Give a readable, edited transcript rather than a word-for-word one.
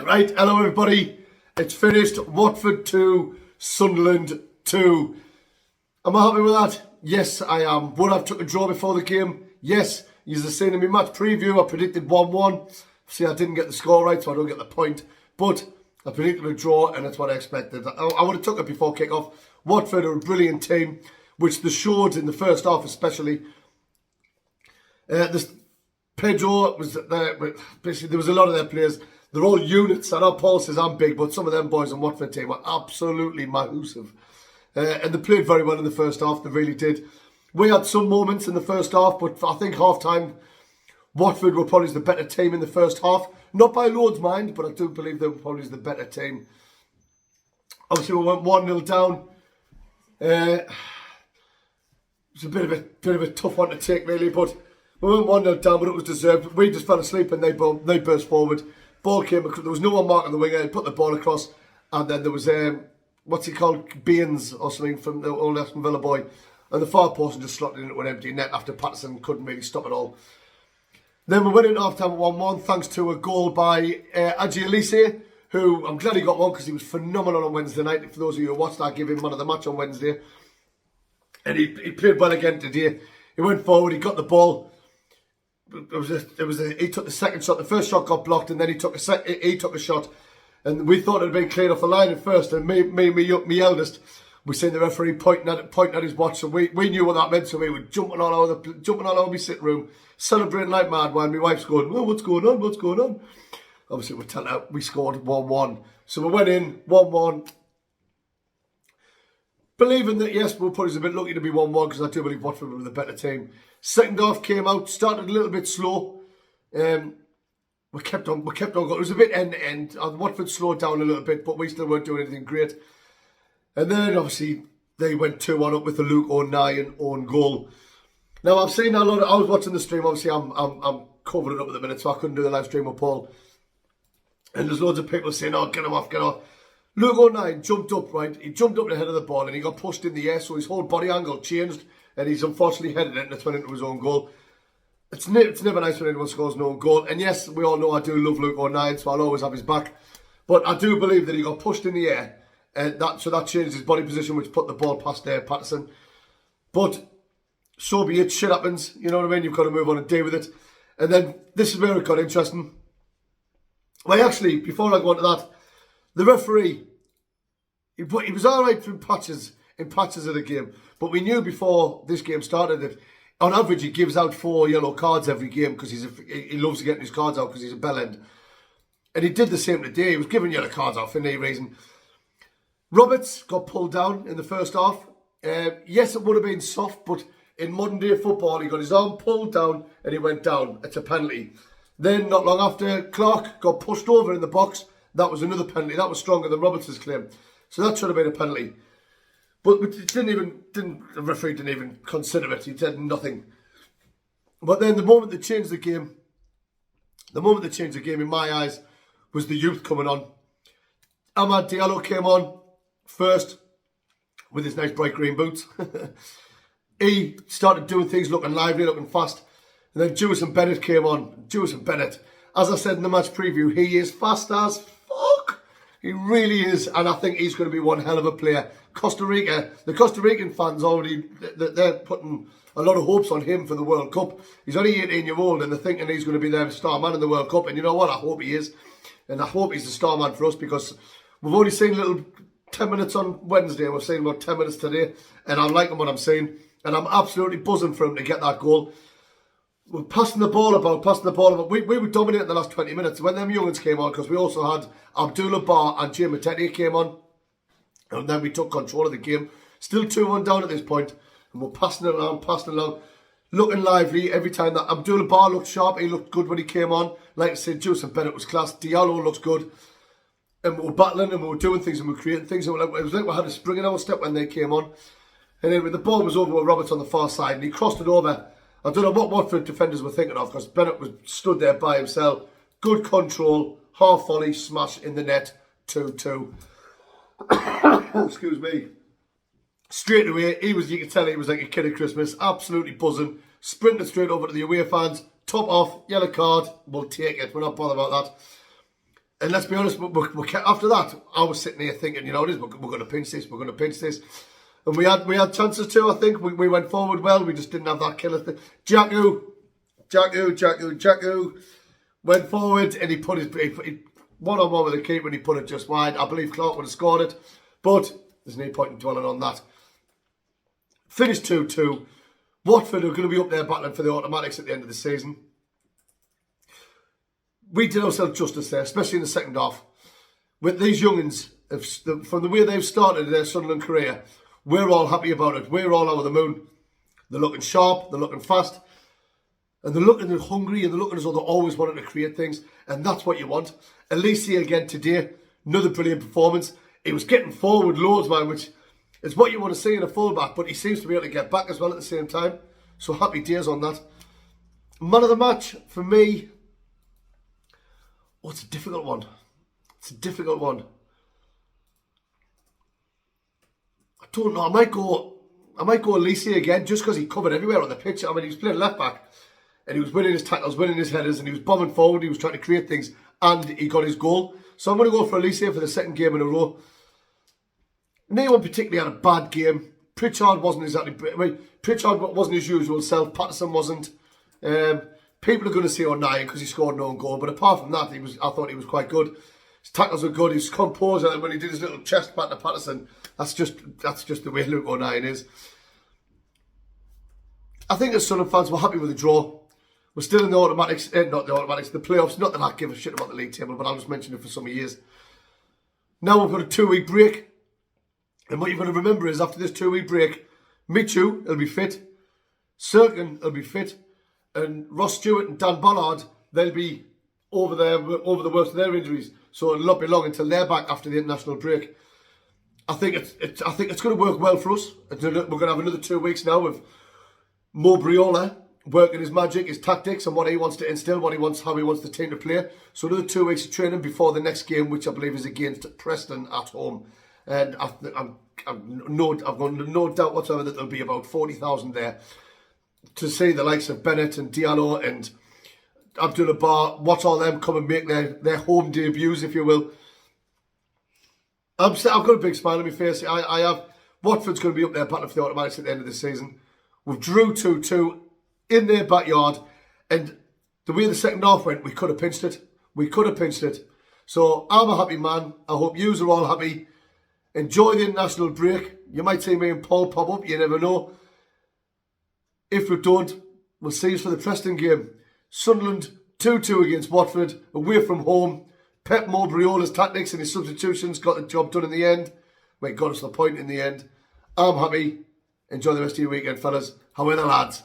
Right, hello everybody. It's finished. Watford 2, Sunderland 2. Am I happy with that? Yes, I am. Would I have took a draw before the game? Yes. You've seen in my match preview, I predicted 1-1. See, I didn't get the score right, so I don't get the point. But I predicted a draw, and that's what I expected. I would have took it before kick-off. Watford are a brilliant team, which they showed in the first half especially. Pedro was there. Basically, there was a lot of their players. They're all units. I know Paul says I'm big, but some of them boys on Watford team were absolutely massive. And they played very well in the first half. They really did. We had some moments in the first half, but I think half-time, Watford were probably the better team in the first half. Not by loads, mind, but I do believe they were probably the better team. Obviously, we went 1-0 down. It was a bit of a tough one to take, really, but we went 1-0 down, but it was deserved. We just fell asleep and they burst forward. Ball came across. There was no one marking the winger. He put the ball across, and then there was what's he called, Baines or something from the old Aston Villa boy, and the far post just slotted into an empty net after Patterson couldn't really stop it all. Then we went into half-time at 1-1 thanks to a goal by Alison, who I'm glad he got one because he was phenomenal on Wednesday night. For those of you who watched, I gave him man of the match on Wednesday, and he played well again today. He went forward. He got the ball. He took the second shot. The first shot got blocked, and then he took a shot, and we thought it had been cleared off the line at first. And me eldest, we seen the referee pointing at his watch, so we knew what that meant. So we were jumping all over my sitting room, celebrating like mad. While my wife's going, "Oh, what's going on? What's going on?" Obviously, we're telling her we scored 1-1, so we went in 1-1. Believing that, yes, we're probably a bit lucky to be 1-1 because I do believe Watford were the better team. Second half came out, started a little bit slow. We kept on going. It was a bit end-to-end. Watford slowed down a little bit, but we still weren't doing anything great. And then, obviously, they went 2-1 up with the Luke O'Nien own goal. Now, I've seen a lot of... I was watching the stream. Obviously, I'm covering it up at the minute, so I couldn't do the live stream with Paul. And there's loads of people saying, "Oh, get him off, get off." Luke O'Nien jumped up, right? He jumped up ahead of the ball and he got pushed in the air, so his whole body angle changed and he's unfortunately headed it and it's went into his own goal. It's never nice when anyone scores an own goal. And yes, we all know I do love Luke O'Nien, so I'll always have his back. But I do believe that he got pushed in the air and that changed his body position, which put the ball past Patterson. But so be it, shit happens, you know what I mean? You've got to move on and deal with it. And then this is where it got interesting. Well, actually, before I go on to that, the referee, he was all right in patches of the game, but we knew before this game started that on average he gives out 4 yellow cards every game because he loves getting his cards out because he's a bellend. And he did the same today. He was giving yellow cards out for no reason. Roberts got pulled down in the first half. Yes, it would have been soft, but in modern day football, he got his arm pulled down and he went down. It's a penalty. Then, not long after, Clark got pushed over in the box. That was another penalty. That was stronger than Roberts' claim. So that should have been a penalty. But the referee didn't even consider it. He said nothing. But then the moment they changed the game, in my eyes, was the youth coming on. Amad Diallo came on first with his nice bright green boots. He started doing things, looking lively, looking fast. And then Geoff Bennette came on. Geoff Bennette, as I said in the match preview, he is fast as fuck. He really is. And I think he's going to be one hell of a player. The Costa Rican fans already, they're putting a lot of hopes on him for the World Cup. He's only 18-year-old and they're thinking he's going to be their star man in the World Cup. And you know what? I hope he is. And I hope he's the star man for us because we've only seen a little 10 minutes on Wednesday and we've seen about 10 minutes today. And I'm liking what I'm seeing. And I'm absolutely buzzing for him to get that goal. We're passing the ball about. We were dominating the last 20 minutes. When them youngins came on, because we also had Abdullah Bar and Jim Matete came on. And then we took control of the game. Still 2-1 down at this point. And we're passing it along. Looking lively every time. That Abdullah Bar looked sharp. He looked good when he came on. Like I said, Geoff Bennette was class. Diallo looks good. And we were battling and we were doing things and we were creating things. And it was like we had a spring in our step when they came on. And then the ball was over with Roberts on the far side. And he crossed it over. I don't know what Watford defenders were thinking of because Bennette was stood there by himself. Good control, half volley, smash in the net, 2-2. Excuse me. Straight away, you could tell he was like a kid at Christmas, absolutely buzzing. Sprinted straight over to the away fans, top off, yellow card, we'll take it. We're not bothered about that. And let's be honest, after that, I was sitting here thinking, you know, we're going to pinch this, we're going to pinch this. And we had chances too, I think. We went forward well, we just didn't have that killer thing. Jacques went forward and he put he one-on-one with the keeper and he put it just wide. I believe Clark would have scored it, but there's no point in dwelling on that. Finished 2-2. Watford are going to be up there battling for the automatics at the end of the season. We did ourselves justice there, especially in the second half. With these young'uns, from the way they've started their Sunderland career, we're all happy about it. We're all over the moon. They're looking sharp, they're looking fast, and they're looking hungry, and they're looking as though they're always wanting to create things, and that's what you want. Alison again today, another brilliant performance. He was getting forward loads, man, which is what you want to see in a fullback, but he seems to be able to get back as well at the same time. So happy days on that. Man of the match, for me, it's a difficult one. It's a difficult one. I don't know. I might go Alison again, just because he covered everywhere on the pitch. I mean, he was playing left back, and he was winning his tackles, winning his headers, and he was bombing forward. He was trying to create things, and he got his goal. So I'm going to go for Alison for the second game in a row. No one particularly had a bad game. Pritchard wasn't exactly. I mean, Pritchard wasn't his usual self. Patterson wasn't. People are going to say O'Neill because he scored no goal, but apart from that, I thought he was quite good. His tackles were good. His composure, and when he did his little chest pat to Patterson, that's just the way Luke O'Neill is. I think as Sunderland fans, we're happy with the draw. We're still in the automatics, not the automatics, the playoffs. Not that I give a shit about the league table, but I'll just mention it for some years. Now we've got a 2-week break, and what you've got to remember is after this 2-week break, Michu will be fit, Serkin will be fit, and Ross Stewart and Dan Ballard, they'll be over the worst of their injuries. So it'll not be long until they're back after the international break. I think it's going to work well for us. We're going to have another 2 weeks now with Mo Briola working his magic, his tactics, and what he wants to instill, how he wants the team to play. So another 2 weeks of training before the next game, which I believe is against Preston at home. And I've got no doubt whatsoever that there'll be about 40,000 there to see the likes of Bennette and Diallo and Abdullah Bar, watch all them come and make their home debuts, if you will. I've got a big smile on my face. I have. Watford's going to be up there battling for the automatics at the end of the season. We've drew 2-2 in their backyard, and the way the second half went, we could have pinched it. So I'm a happy man. I hope yous are all happy. Enjoy the international break. You might see me and Paul pop up. You never know. If we don't, we'll see you for the Preston game. Sunderland 2-2 against Watford, away from home. Pep Briola's tactics and his substitutions got the job done in the end. Well, got us to the point in the end. I'm happy. Enjoy the rest of your weekend, fellas. How are the lads?